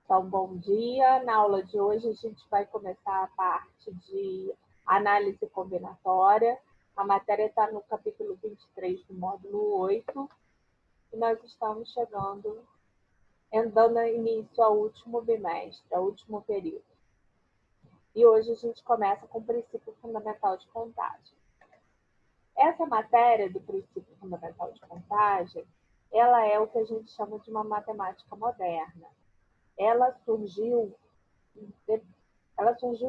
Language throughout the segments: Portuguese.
Então, bom dia. Na aula de hoje, a gente vai começar a parte de análise combinatória. A matéria está no capítulo 23 do módulo 8. E nós estamos dando início ao último bimestre, ao último período. E hoje a gente começa com o princípio fundamental de contagem. Essa matéria do princípio fundamental de contagem, ela é o que a gente chama de uma matemática moderna. Ela surgiu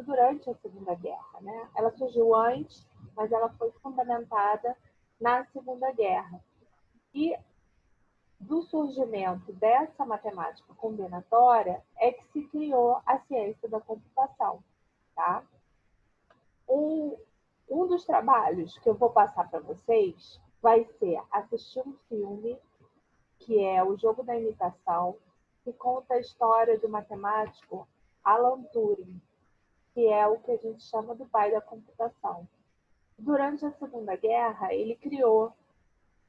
durante a Segunda Guerra, né? Ela surgiu antes, mas ela foi fundamentada na Segunda Guerra. E do surgimento dessa matemática combinatória é que se criou a ciência da computação, tá? Um dos trabalhos que eu vou passar para vocês vai ser assistir um filme, que é O Jogo da Imitação, que conta a história do matemático Alan Turing, que é o que a gente chama do pai da computação. Durante a Segunda Guerra, ele criou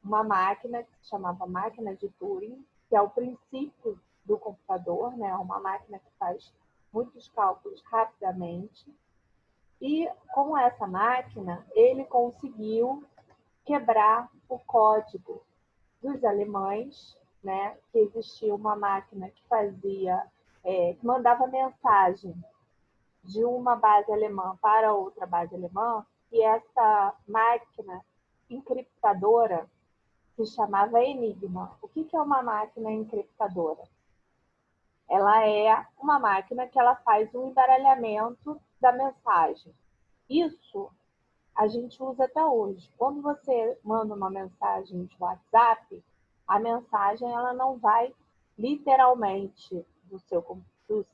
uma máquina que se chamava máquina de Turing, que é o princípio do computador, né? Uma máquina que faz muitos cálculos rapidamente. E com essa máquina, ele conseguiu quebrar o código dos alemães, né? Que existia uma máquina que que mandava mensagem de uma base alemã para outra base alemã, e essa máquina encriptadora se chamava Enigma. O que é uma máquina encriptadora? Ela é uma máquina que ela faz um embaralhamento da mensagem. Isso a gente usa até hoje. Quando você manda uma mensagem de WhatsApp, a mensagem ela não vai literalmente do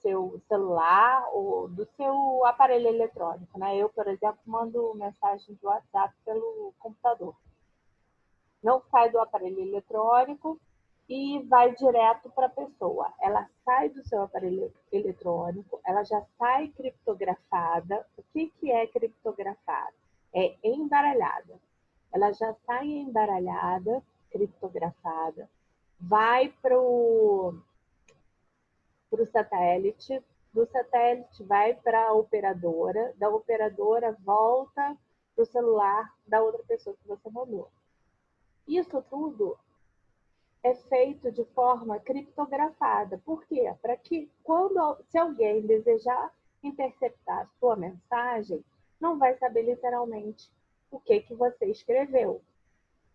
seu celular ou do seu aparelho eletrônico, né? Eu, por exemplo, mando mensagem de WhatsApp pelo computador. Não sai do aparelho eletrônico e vai direto para a pessoa. Ela sai do seu aparelho eletrônico, ela já sai criptografada. O que é criptografada? É embaralhada. Ela já sai embaralhada, criptografada, vai para o satélite, do satélite vai para a operadora, da operadora volta para o celular da outra pessoa que você mandou. Isso tudo é feito de forma criptografada. Por quê? Para que, se alguém desejar interceptar a sua mensagem, não vai saber literalmente o que você escreveu.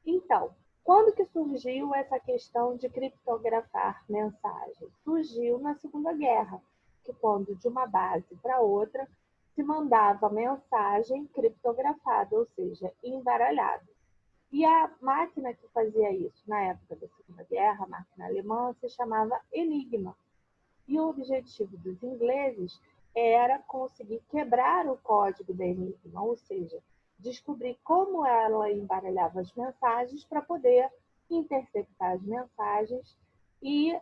Então, quando que surgiu essa questão de criptografar mensagens? Surgiu na Segunda Guerra, que quando de uma base para outra se mandava mensagem criptografada, ou seja, embaralhada. E a máquina que fazia isso na época da Segunda Guerra, a máquina alemã, se chamava Enigma. E o objetivo dos ingleses era conseguir quebrar o código da Enigma, ou seja, descobrir como ela embaralhava as mensagens para poder interceptar as mensagens e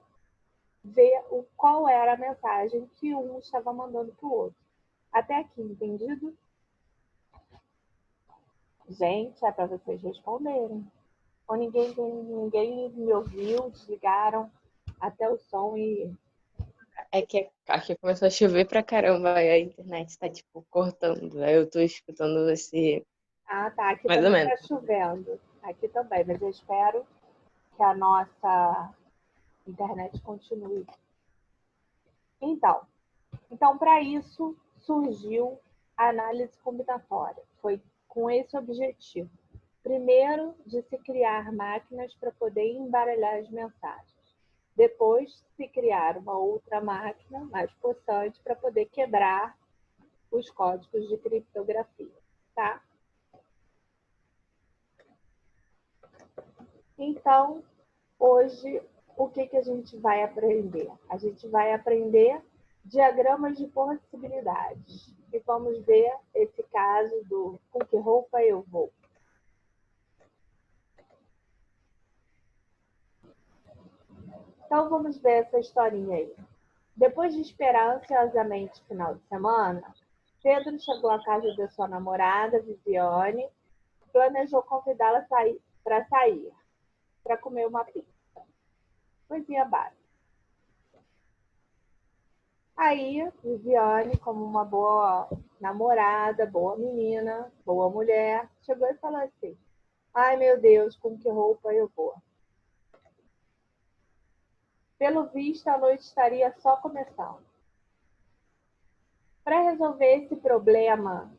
ver qual era a mensagem que um estava mandando para o outro. Até aqui, entendido? Gente, é para vocês responderem. Ou ninguém me ouviu, desligaram até o som e... É que aqui começou a chover pra caramba, e a internet tá, tipo, cortando. Aí eu tô escutando esse... Ah, tá. Aqui Mais ou também menos. está chovendo. Aqui também, mas eu espero que a nossa internet continue. Então para isso surgiu a análise combinatória. Foi com esse objetivo. Primeiro, de se criar máquinas para poder embaralhar as mensagens. Depois, se criar uma outra máquina mais possante para poder quebrar os códigos de criptografia, tá? Então, hoje, o que a gente vai aprender? A gente vai aprender diagramas de possibilidades. E vamos ver esse caso do com que roupa eu vou. Então, vamos ver essa historinha aí. Depois de esperar ansiosamente o final de semana, Pedro chegou à casa da sua namorada, Viviane, e planejou convidá-la para sair, para comer uma pizza. Poesia básica. Aí, Viviane, como uma boa namorada, boa menina, boa mulher, chegou e falou assim: ai, meu Deus, com que roupa eu vou? Pelo visto, a noite estaria só começando. Para resolver esse problema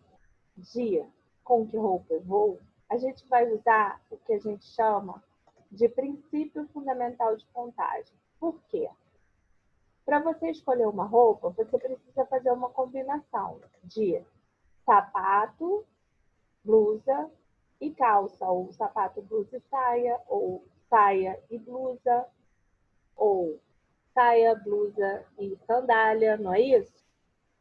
de com que roupa eu vou, a gente vai usar o que a gente chama de princípio fundamental de contagem. Por quê? Para você escolher uma roupa, você precisa fazer uma combinação de sapato, blusa e calça, ou sapato, blusa e saia, ou saia e blusa, ou saia, blusa e sandália, não é isso?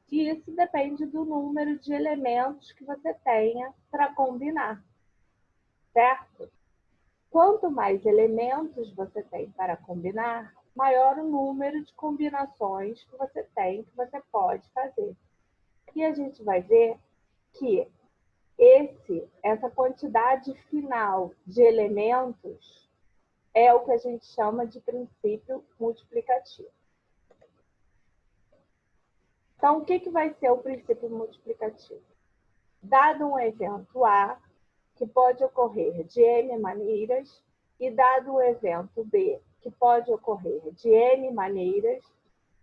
E isso depende do número de elementos que você tenha para combinar, certo? Quanto mais elementos você tem para combinar, maior o número de combinações que você tem, que você pode fazer. E a gente vai ver que essa quantidade final de elementos é o que a gente chama de princípio multiplicativo. Então, o que vai ser o princípio multiplicativo? Dado um evento A, que pode ocorrer de N maneiras, e dado o evento B, que pode ocorrer de N maneiras,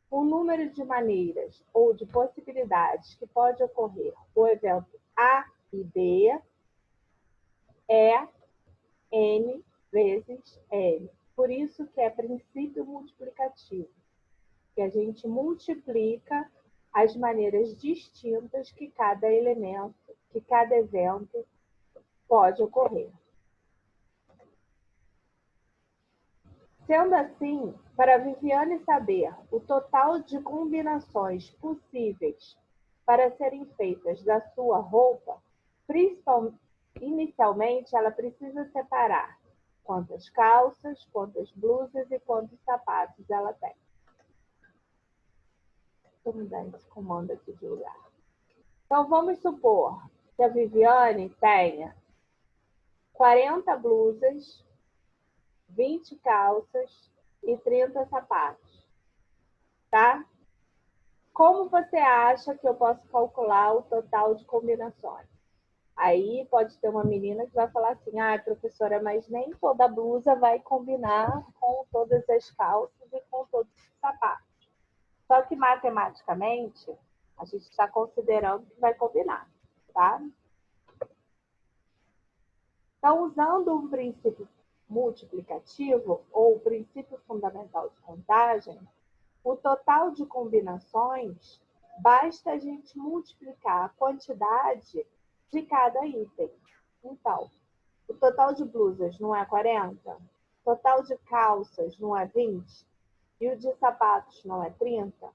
o número de maneiras ou de possibilidades que pode ocorrer o evento A e B é N vezes N. Por isso que é princípio multiplicativo, que a gente multiplica as maneiras distintas que cada elemento, que cada evento pode ocorrer. Sendo assim, para a Viviane saber o total de combinações possíveis para serem feitas da sua roupa, inicialmente ela precisa separar quantas calças, quantas blusas e quantos sapatos ela tem. Vou mudar esse comando aqui de lugar. Então, vamos supor que a Viviane tenha 40 blusas, 20 calças e 30 sapatos, tá? Como você acha que eu posso calcular o total de combinações? Aí pode ter uma menina que vai falar assim: ah, professora, mas nem toda blusa vai combinar com todas as calças e com todos os sapatos. Só que matematicamente, a gente está considerando que vai combinar, tá? Então, usando um princípio multiplicativo ou princípio fundamental de contagem, o total de combinações, basta a gente multiplicar a quantidade de cada item. Então, o total de blusas não é 40? O total de calças não é 20? E o de sapatos não é 30?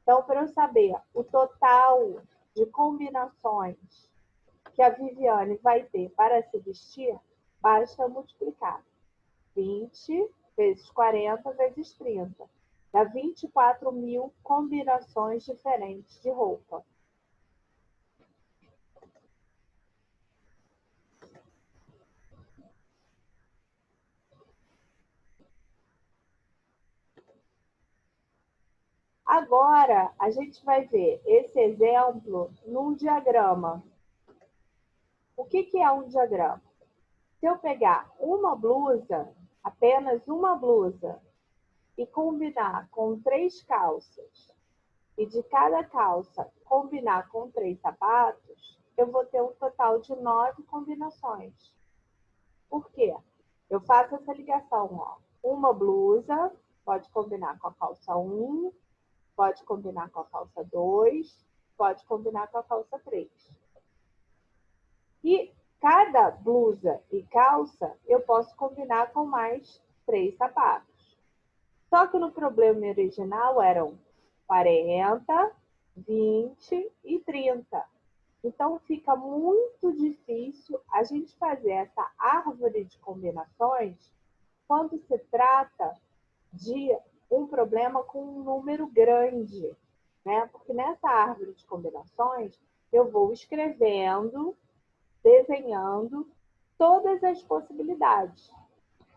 Então, para eu saber o total de combinações que a Viviane vai ter para se vestir, basta multiplicar 20 vezes 40 vezes 30. Dá 24 mil combinações diferentes de roupa. Agora, a gente vai ver esse exemplo num diagrama. O que é um diagrama? Se eu pegar uma blusa, apenas uma blusa, e combinar com 3 calças, e de cada calça combinar com 3 sapatos, eu vou ter um total de 9 combinações. Por quê? Eu faço essa ligação, ó. Uma blusa pode combinar com a calça 1, pode combinar com a calça 2, pode combinar com a calça 3. E cada blusa e calça eu posso combinar com mais 3 sapatos. Só que no problema original eram 40, 20 e 30. Então, fica muito difícil a gente fazer essa árvore de combinações quando se trata de um problema com um número grande, né? Porque nessa árvore de combinações, eu vou escrevendo, desenhando todas as possibilidades.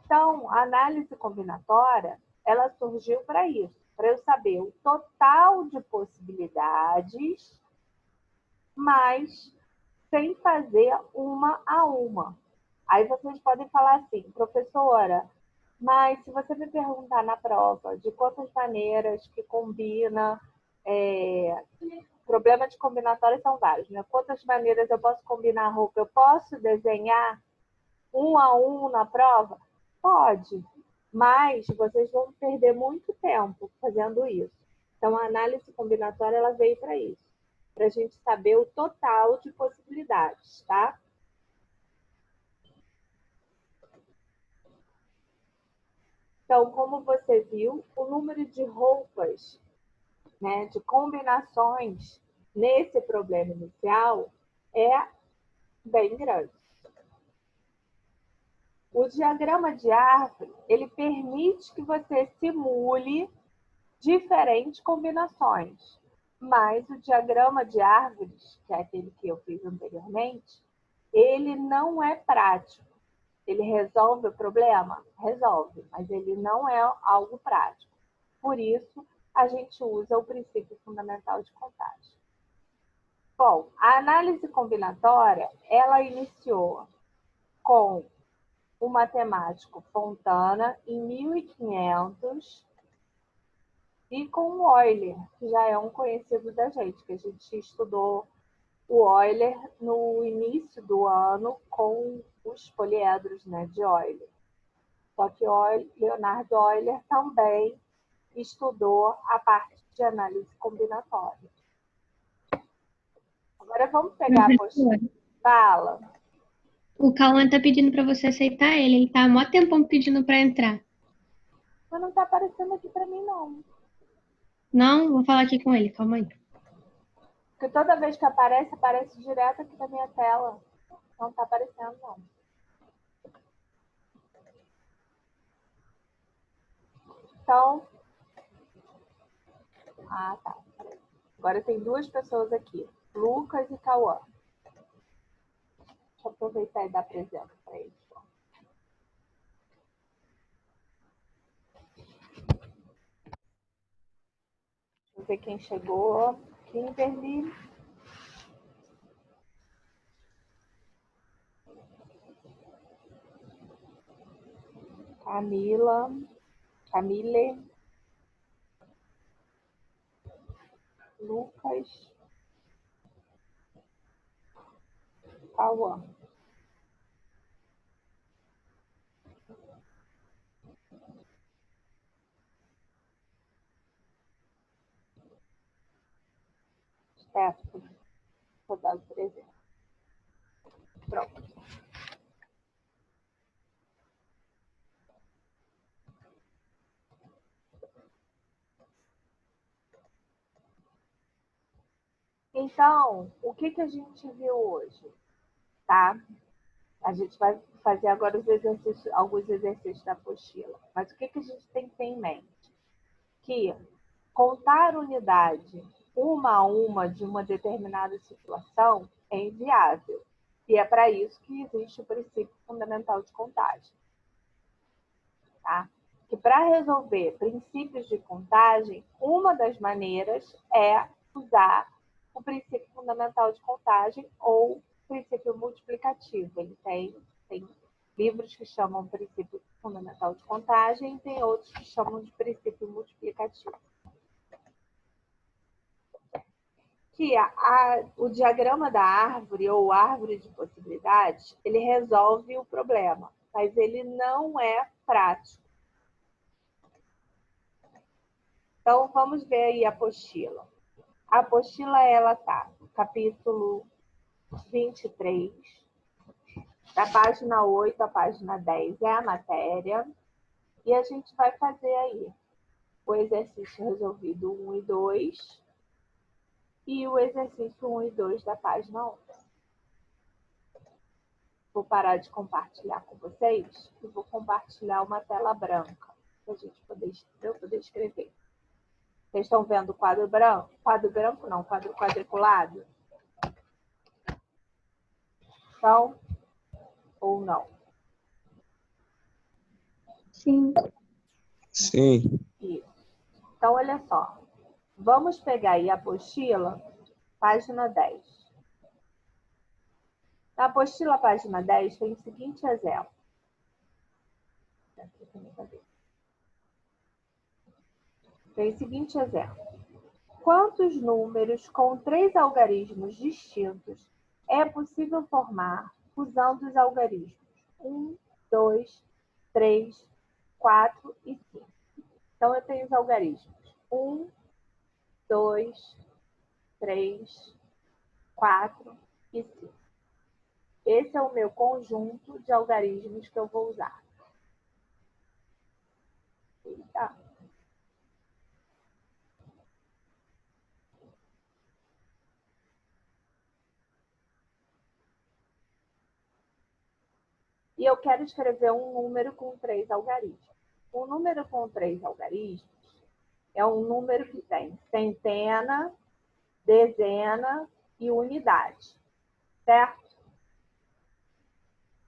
Então, a análise combinatória, ela surgiu para isso, para eu saber o total de possibilidades, mas sem fazer uma a uma. Aí vocês podem falar assim, professora, mas se você me perguntar na prova de quantas maneiras que combina, problema de combinatório são vários, né? Quantas maneiras eu posso combinar a roupa? Eu posso desenhar um a um na prova? Pode, mas vocês vão perder muito tempo fazendo isso. Então, a análise combinatória ela veio para isso, para a gente saber o total de possibilidades, tá? Então, como você viu, o número de roupas, né, de combinações nesse problema inicial é bem grande. O diagrama de árvore, ele permite que você simule diferentes combinações, mas o diagrama de árvores, que é aquele que eu fiz anteriormente, ele não é prático. Ele resolve o problema? Resolve, mas ele não é algo prático. Por isso, a gente usa o princípio fundamental de contagem. Bom, a análise combinatória, ela iniciou com o matemático Fontana em 1500 e com o Euler, que já é um conhecido da gente, que a gente estudou o Euler no início do ano com os poliedros, né, de Euler. Só que Leonardo Euler também estudou a parte de análise combinatória. Agora vamos pegar a postura. Fala. O Cauã tá pedindo para você aceitar ele. Ele tá há mó tempão pedindo para entrar. Mas não tá aparecendo aqui para mim, não. Não, vou falar aqui com ele, calma aí. Porque toda vez que aparece, aparece direto aqui na minha tela. Não tá aparecendo, não. Então... Ah, tá. Agora tem duas pessoas aqui. Lucas e Cauã. Deixa eu aproveitar e dar presente para eles. Deixa eu ver quem chegou. Kimberly. Camille. Lucas. Cauã. Stephanie. Vou dar o presente. Pronto. Então, o que a gente viu hoje? Tá? A gente vai fazer agora os exercícios, alguns exercícios da apostila. Mas o que a gente tem que ter em mente? Que contar unidade uma a uma de uma determinada situação é inviável. E é para isso que existe o princípio fundamental de contagem. Tá? Que para resolver princípios de contagem, uma das maneiras é usar o princípio fundamental de contagem ou princípio multiplicativo. Ele tem livros que chamam princípio fundamental de contagem e tem outros que chamam de princípio multiplicativo. Que o diagrama da árvore ou árvore de possibilidades, ele resolve o problema, mas ele não é prático. Então, vamos ver aí a apostila. A apostila, ela tá no capítulo 23, da página 8 à página 10 é a matéria, e a gente vai fazer aí o exercício resolvido 1 e 2 e o exercício 1 e 2 da página 11. Vou parar de compartilhar com vocês e vou compartilhar uma tela branca para eu poder escrever. Vocês estão vendo o quadro branco? Quadro branco não, quadro quadriculado? Então, ou não? Sim. Sim. Isso. Então, olha só. Vamos pegar aí a apostila, página 10. Na apostila, página 10, tem o seguinte exemplo. Tem o seguinte exemplo. Quantos números com 3 algarismos distintos é possível formar usando os algarismos 1, 2, 3, 4 e 5? Então, eu tenho os algarismos 1, 2, 3, 4 e 5. Esse é o meu conjunto de algarismos que eu vou usar. Tá? E eu quero escrever um número com 3 algarismos. Um número com 3 algarismos é um número que tem centena, dezena e unidade, certo?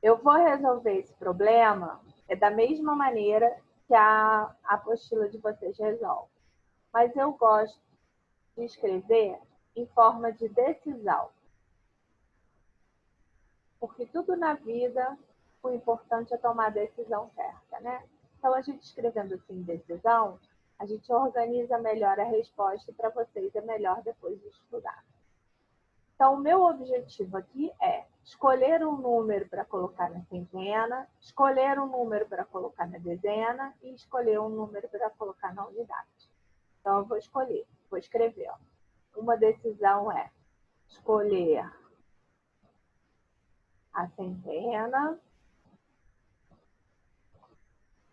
Eu vou resolver esse problema da mesma maneira que a apostila de vocês resolve. Mas eu gosto de escrever em forma de decisão. Porque tudo na vida, o importante é tomar a decisão certa, né? Então, a gente escrevendo assim, decisão, a gente organiza melhor a resposta para vocês, é melhor depois de estudar. Então, o meu objetivo aqui é escolher um número para colocar na centena, escolher um número para colocar na dezena e escolher um número para colocar na unidade. Então, eu vou escolher, vou escrever. Ó. Uma decisão é escolher a centena,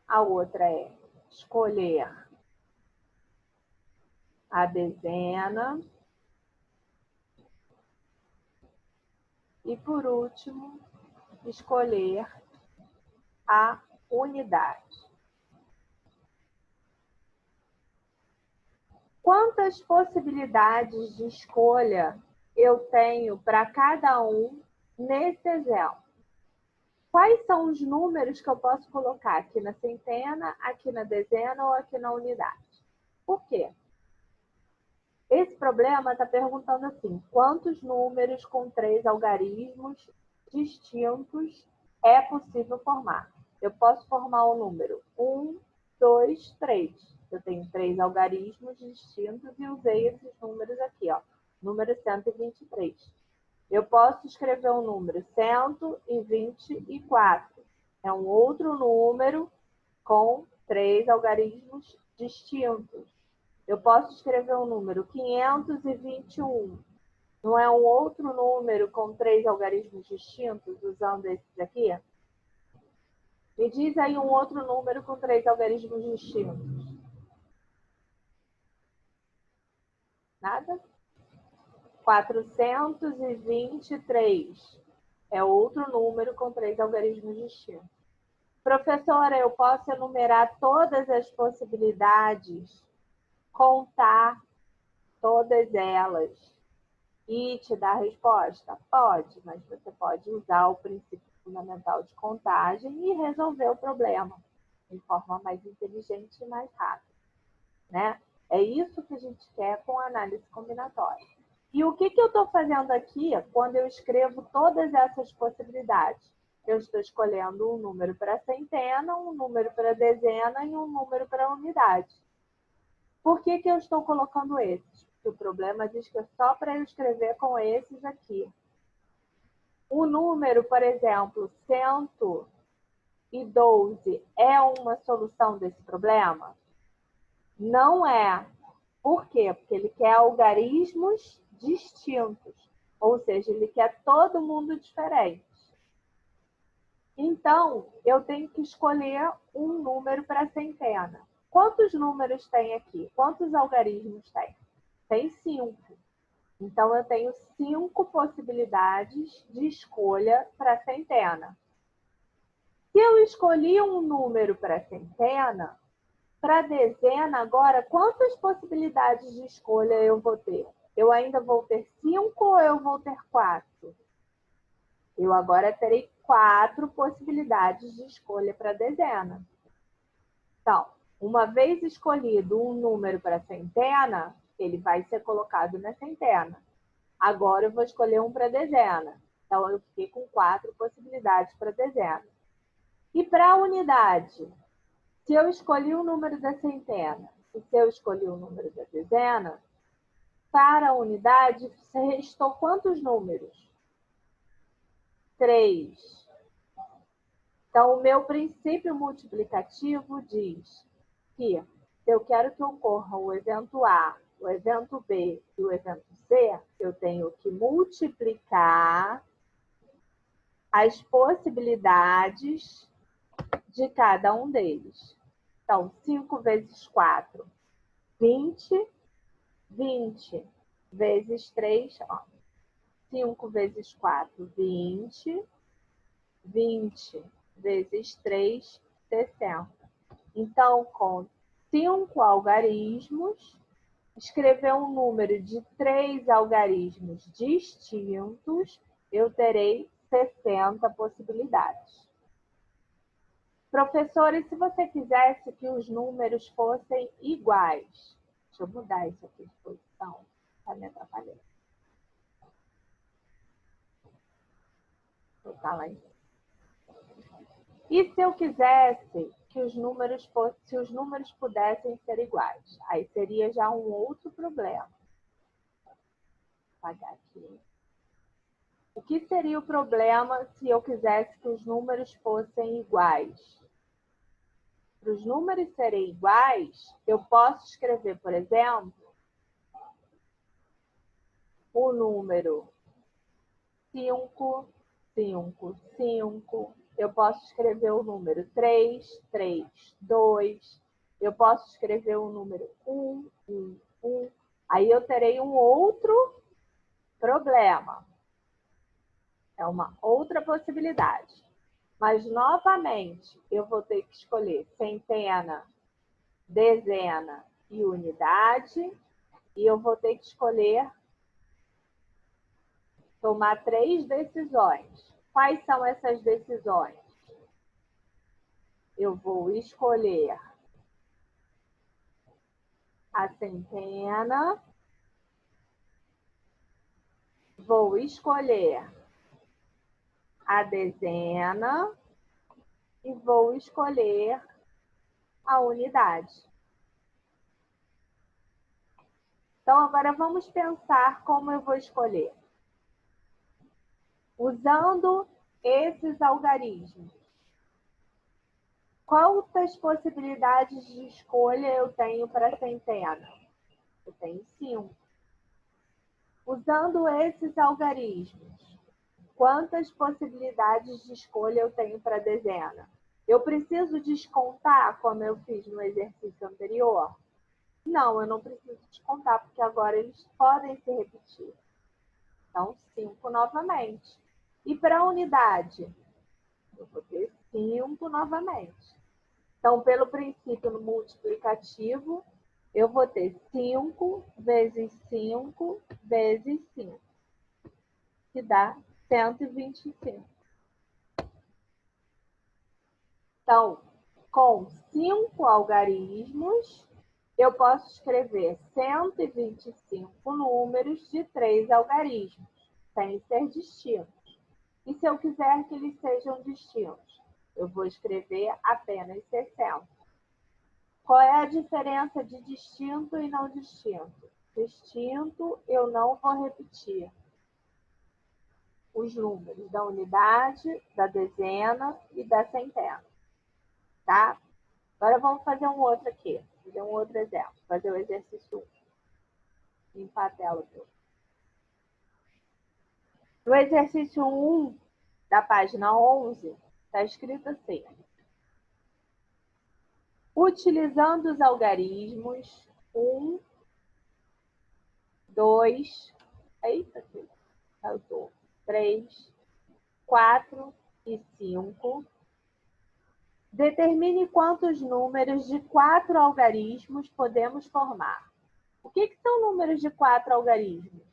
a outra é escolher a dezena e, por último, escolher a unidade. Quantas possibilidades de escolha eu tenho para cada um nesse exemplo? Quais são os números que eu posso colocar aqui na centena, aqui na dezena ou aqui na unidade? Por quê? Esse problema está perguntando assim, quantos números com 3 algarismos distintos é possível formar? Eu posso formar o número 1, 2, 3. Eu tenho 3 algarismos distintos e usei esses números aqui, ó. Número 123. Eu posso escrever um número 124. É um outro número com 3 algarismos distintos. Eu posso escrever um número 521. Não é um outro número com 3 algarismos distintos usando esses aqui? Me diz aí um outro número com 3 algarismos distintos. Nada? 423 é outro número com 3 algarismos distintos. Professora, eu posso enumerar todas as possibilidades, contar todas elas e te dar a resposta? Pode, mas você pode usar o princípio fundamental de contagem e resolver o problema de forma mais inteligente e mais rápida, né? É isso que a gente quer com a análise combinatória. E o que eu estou fazendo aqui quando eu escrevo todas essas possibilidades? Eu estou escolhendo um número para centena, um número para dezena e um número para unidade. Por que eu estou colocando esses? Porque o problema diz que é só para eu escrever com esses aqui. O número, por exemplo, 112 é uma solução desse problema? Não é. Por quê? Porque ele quer algarismos distintos. Ou seja, ele quer todo mundo diferente. Então, eu tenho que escolher um número para centena. Quantos números tem aqui? Quantos algarismos tem? Tem 5. Então, eu tenho 5 possibilidades de escolha para centena. Se eu escolhi um número para centena, para dezena agora, quantas possibilidades de escolha eu vou ter? Eu ainda vou ter 5 ou eu vou ter 4? Eu agora terei 4 possibilidades de escolha para dezena. Então, Uma vez escolhido um número para centena, ele vai ser colocado na centena. Agora eu vou escolher um para dezena. Então, eu fiquei com 4 possibilidades para dezena. E para a unidade, se eu escolhi o número da centena e se eu escolhi o número da dezena, para a unidade, você restou quantos números? 3. Então, o meu princípio multiplicativo diz que se eu quero que ocorra o evento A, o evento B e o evento C, eu tenho que multiplicar as possibilidades de cada um deles. Então, 5 vezes 4, 20. 20 vezes 3, ó. 5 vezes 4, 20. 20 vezes 3, 60. Então, com 5 algarismos, escrever um número de 3 algarismos distintos, eu terei 60 possibilidades. Professor, e se você quisesse que os números fossem iguais? Deixa eu mudar isso aqui de posição, está me atrapalhando. Vou botar lá em cima. E se eu quisesse que os números pudessem ser iguais? Aí seria já um outro problema. Vou apagar aqui. O que seria o problema se eu quisesse que os números fossem iguais? Para os números serem iguais, eu posso escrever, por exemplo, o número 5, 5, 5. Eu posso escrever o número 3, 3, 2. Eu posso escrever o número 1, 1, 1. Aí eu terei um outro problema. É uma outra possibilidade. Mas, novamente, eu vou ter que escolher centena, dezena e unidade. E eu vou ter que escolher, tomar 3 decisões. Quais são essas decisões? Eu vou escolher a centena, vou escolher a dezena e vou escolher a unidade. Então, agora vamos pensar como eu vou escolher. Usando esses algarismos, quantas possibilidades de escolha eu tenho para a centena? Eu tenho 5. Usando esses algarismos, quantas possibilidades de escolha eu tenho para a dezena? Eu preciso descontar, como eu fiz no exercício anterior? Não, eu não preciso descontar, porque agora eles podem se repetir. Então, 5 novamente. E para a unidade? Eu vou ter 5 novamente. Então, pelo princípio multiplicativo, eu vou ter 5 vezes 5 vezes 5, que dá 125. Então, com 5 algarismos, eu posso escrever 125 números de 3 algarismos, sem ser distintos. E se eu quiser que eles sejam distintos, eu vou escrever apenas 60. Qual é a diferença de distinto e não distinto? Distinto, eu não vou repetir os números da unidade, da dezena e da centena. Tá? Agora vamos fazer um outro aqui. Fazer um outro exemplo. Fazer o exercício 1. Limpar a tela. No exercício 1, da página 11, está escrito assim: utilizando os algarismos 1, 2, eita, 3, 4 e 5, determine quantos números de 4 algarismos podemos formar. O que são números de 4 algarismos?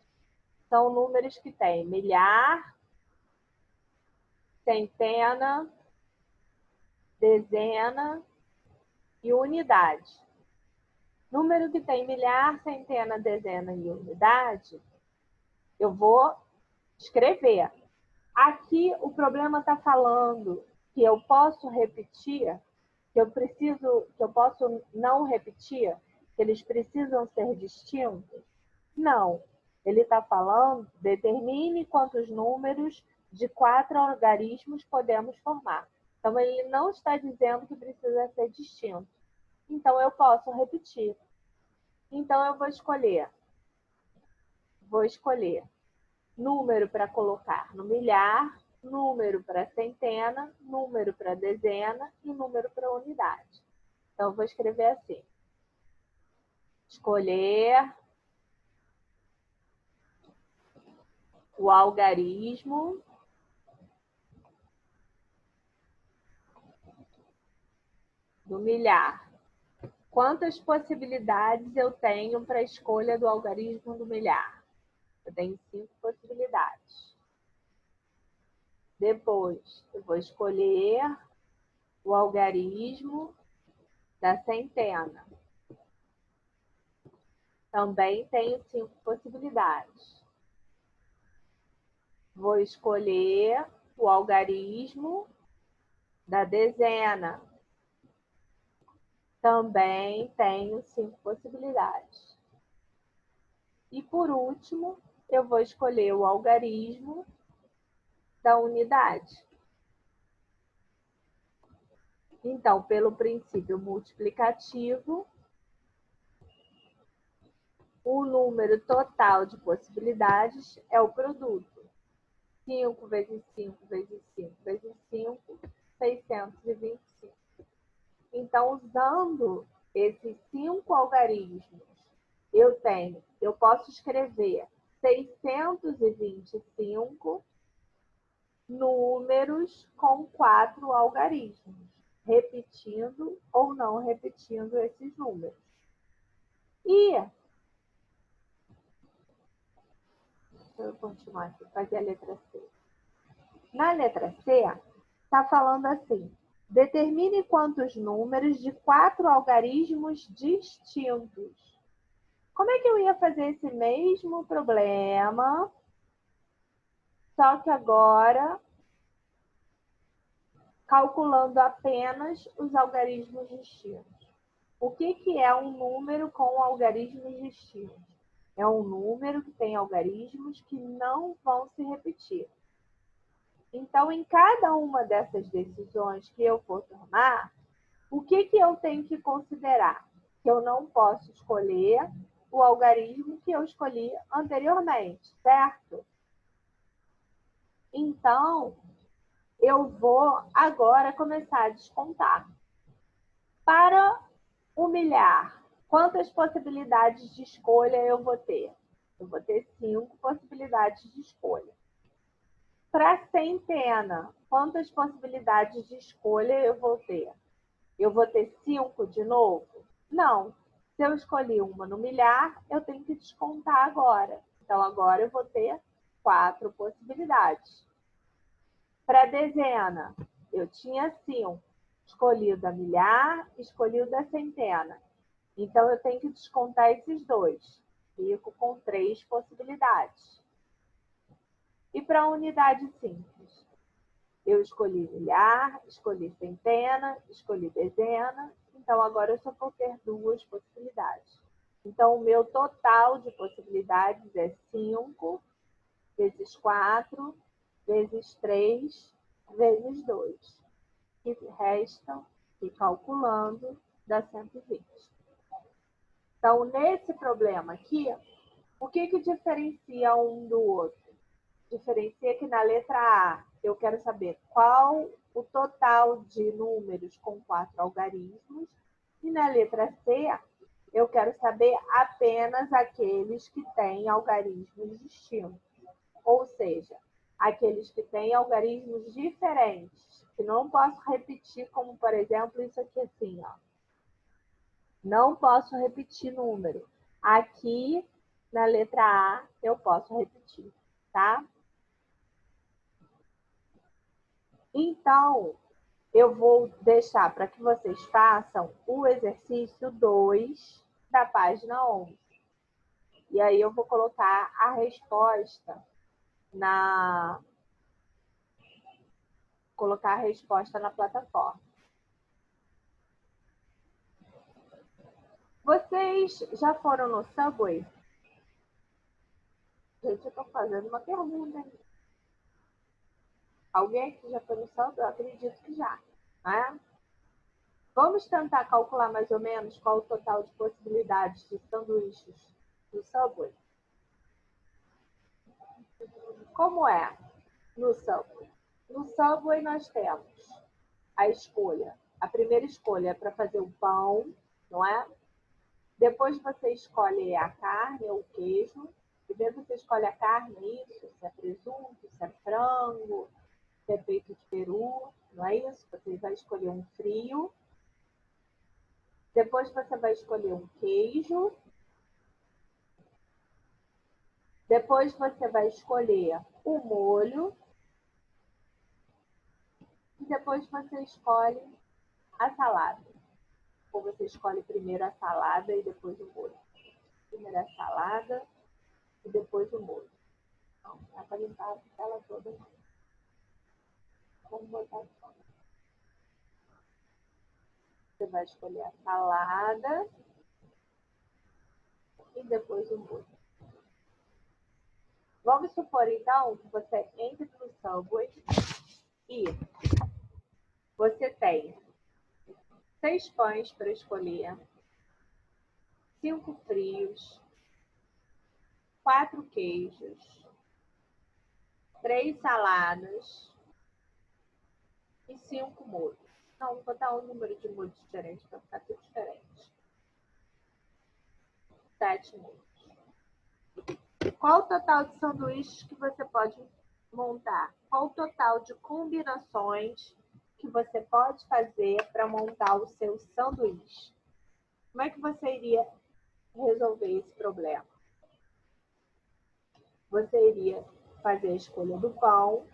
São números que têm milhar, centena, dezena e unidade. Número que tem milhar, centena, dezena e unidade, eu vou escrever. Aqui o problema está falando que eu posso repetir, que eu posso não repetir, que eles precisam ser distintos? Não. Ele está falando, determine quantos números de 4 algarismos podemos formar. Então, ele não está dizendo que precisa ser distinto. Então, eu posso repetir. Então, eu vou escolher número para colocar no milhar, número para centena, número para dezena e número para unidade. Então, eu vou escrever assim. Escolher o algarismo do milhar. Quantas possibilidades eu tenho para a escolha do algarismo do milhar? Eu tenho 5 possibilidades. Depois, eu vou escolher o algarismo da centena. Também tenho 5 possibilidades. Vou escolher o algarismo da dezena. Também tenho 5 possibilidades. E por último, eu vou escolher o algarismo da unidade. Então, pelo princípio multiplicativo, o número total de possibilidades é o produto. 5 vezes 5 vezes 5 vezes 5, 625. Então, usando esses 5 algarismos, eu posso escrever 625 números com 4 algarismos, repetindo ou não repetindo esses números. E, deixa eu continuar aqui, fazer a letra C. Na letra C, está falando assim, determine quantos números de 4 algarismos distintos. Como é que eu ia fazer esse mesmo problema, só que agora calculando apenas os algarismos distintos? O que é um número com algarismos distintos? É um número que tem algarismos que não vão se repetir. Então, em cada uma dessas decisões que eu for tomar, o que eu tenho que considerar? Que eu não posso escolher o algarismo que eu escolhi anteriormente, certo? Então, eu vou agora começar a descontar. Para o milhar, quantas possibilidades de escolha eu vou ter? Eu vou ter 5 possibilidades de escolha. Para centena, quantas possibilidades de escolha eu vou ter? Eu vou ter 5 de novo? Não. Se eu escolhi uma no milhar, eu tenho que descontar agora. Então, agora eu vou ter 4 possibilidades. Para dezena, eu tinha 5. Escolhi o da milhar, escolhi o da centena. Então, eu tenho que descontar esses 2. Fico com 3 possibilidades. E para a unidade simples? Eu escolhi milhar, escolhi centena, escolhi dezena. Então, agora eu só vou ter 2 possibilidades. Então, o meu total de possibilidades é 5 vezes 4 vezes 3 vezes 2. Que restam, e calculando, dá 120. Então, nesse problema aqui, o que diferencia um do outro? Diferencia que na letra A, eu quero saber qual o total de números com 4 algarismos. E na letra C, eu quero saber apenas aqueles que têm algarismos distintos. Ou seja, aqueles que têm algarismos diferentes, que não posso repetir, como, por exemplo, isso aqui assim, ó. Não posso repetir número. Aqui, na letra A, eu posso repetir, tá? Então, eu vou deixar para que vocês façam o exercício 2 da página 11. E aí eu vou colocar a resposta na plataforma. Vocês já foram no Subway? Gente, eu estou fazendo uma pergunta, hein? Alguém aqui já foi no Subway? Eu acredito que já, né? Vamos tentar calcular mais ou menos qual o total de possibilidades de sanduíches do Subway. Como é no Subway? No Subway nós temos a escolha. A primeira escolha é para fazer o pão, não é? Depois você escolhe a carne ou o queijo. Primeiro você escolhe a carne, isso, se é presunto, se é frango, se é peito de peru, não é isso? Você vai escolher um frio. Depois você vai escolher um queijo. Depois você vai escolher o molho. E depois você escolhe a salada. Ou você escolhe primeiro a salada e depois o molho. Primeiro a salada e depois o molho. Então, dá para limpar a tela toda. Vamos botar aqui. Você vai escolher a salada e depois o molho. Vamos supor, então, que você entre no Subway e você tem 6 pães para escolher, 5 frios, 4 queijos, 3 saladas e 5 molhos. Não, vou botar um número de molhos diferente para ficar tudo diferente. 7 molhos. Qual o total de sanduíches que você pode montar? Qual o total de combinações que você pode fazer para montar o seu sanduíche? Como é que você iria resolver esse problema? Você iria fazer a escolha do pão,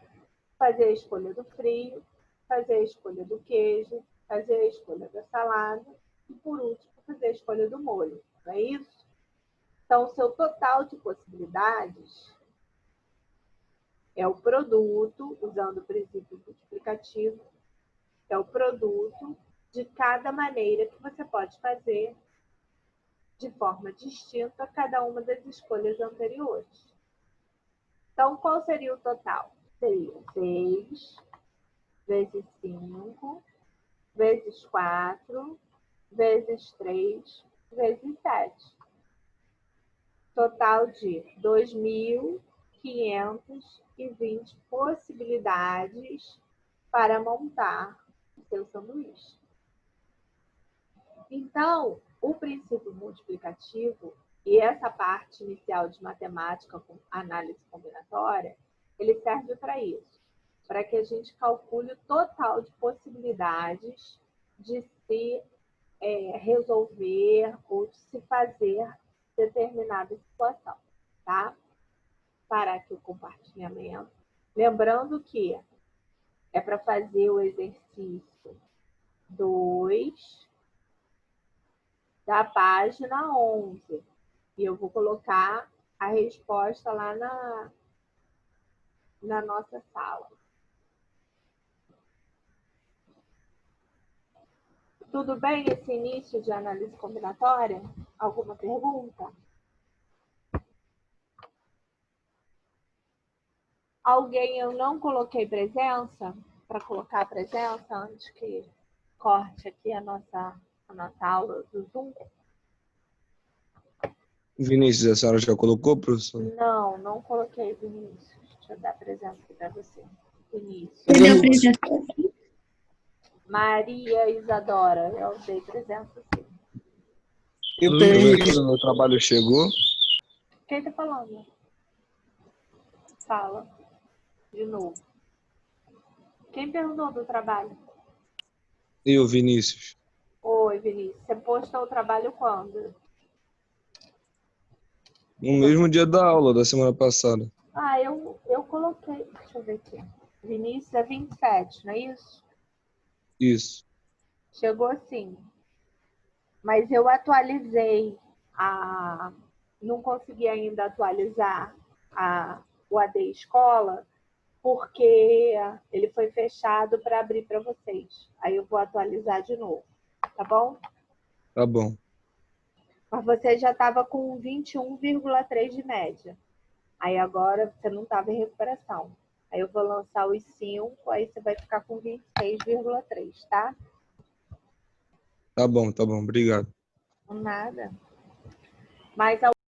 fazer a escolha do frio, fazer a escolha do queijo, fazer a escolha da salada e, por último, fazer a escolha do molho. Não é isso? Então, o seu total de possibilidades é o produto, usando o princípio multiplicativo, é o produto de cada maneira que você pode fazer de forma distinta cada uma das escolhas anteriores. Então, qual seria o total? Seria 6 vezes 5 vezes 4 vezes 3 vezes 7. Total de 2.520 possibilidades para montar o seu sanduíche. Então, o princípio multiplicativo e essa parte inicial de matemática com análise combinatória, ele serve para isso, para que a gente calcule o total de possibilidades de se resolver ou de se fazer determinada situação, tá? Parar aqui o compartilhamento. Lembrando que é para fazer o exercício 2 da página 11. E eu vou colocar a resposta lá na nossa sala. Tudo bem esse início de análise combinatória? Alguma pergunta? Alguém, eu não coloquei presença, para colocar a presença antes que corte aqui a nossa aula do Zoom. Vinícius, a senhora já colocou, professor? Não coloquei, Vinícius. Deixa eu dar a presença aqui para você. Vinícius. Você deu presença? Maria Isadora, eu dei presença sim. Eu tenho. O meu trabalho chegou. Quem está falando? Fala. De novo. Quem perguntou do trabalho? Eu, Vinícius. Oi, Vinícius. Você postou o trabalho quando? No mesmo dia da aula, da semana passada. Ah, eu coloquei. Deixa eu ver aqui. Vinícius é 27, não é isso? Isso. Chegou sim. Mas eu atualizei não consegui ainda atualizar o AD Escola, porque ele foi fechado para abrir para vocês. Aí eu vou atualizar de novo, tá bom? Tá bom. Mas você já estava com 21,3 de média. Aí agora você não estava em recuperação. Aí eu vou lançar os 5, aí você vai ficar com 26,3, tá? Tá bom, obrigado. Nada. Mas